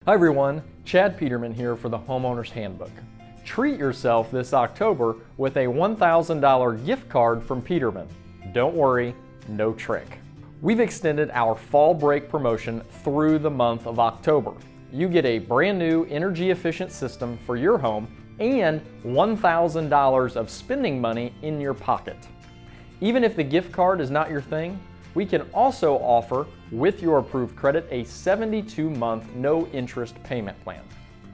Hi everyone, Chad Peterman here for the Homeowner's Handbook. Treat yourself this October with a $1,000 gift card from Peterman. Don't worry, no trick. We've extended our fall break promotion through the month of October. You get a brand new energy efficient system for your home and $1,000 of spending money in your pocket. Even if the gift card is not your thing, we can also offer, with your approved credit, a 72-month no-interest payment plan.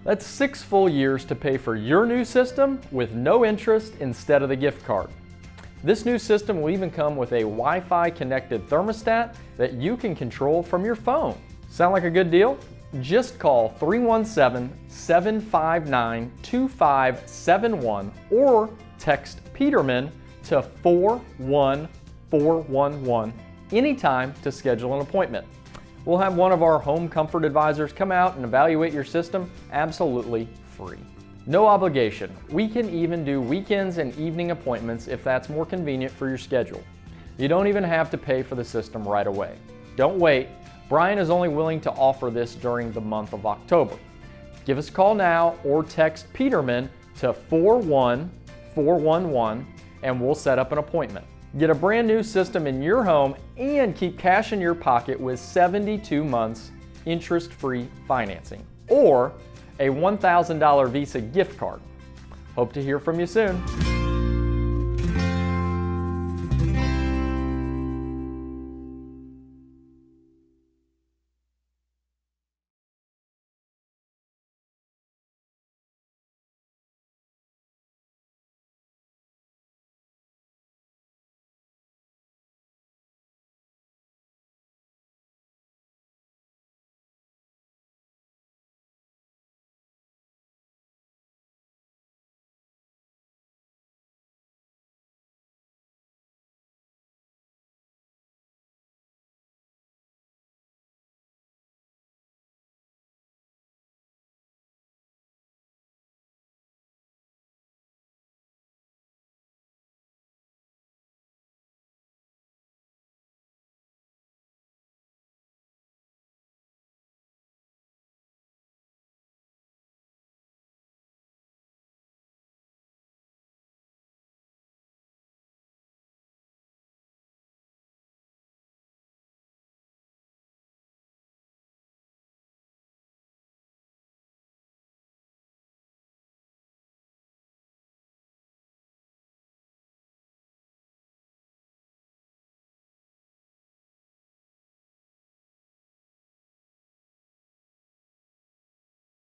That's 6 full years to pay for your new system with no interest instead of the gift card. This new system will even come with a Wi-Fi connected thermostat that you can control from your phone. Sound like a good deal? Just call 317-759-2571 or text Peterman to 41411 anytime to schedule an appointment. We'll have one of our home comfort advisors come out and evaluate your system absolutely free. No obligation. We can even do weekends and evening appointments if that's more convenient for your schedule. You don't even have to pay for the system right away. Don't wait. Brian is only willing to offer this during the month of October. Give us a call now or text Peterman to 41411 and we'll set up an appointment. Get a brand new system in your home and keep cash in your pocket with 72 months interest-free financing or a $1,000 Visa gift card. Hope to hear from you soon.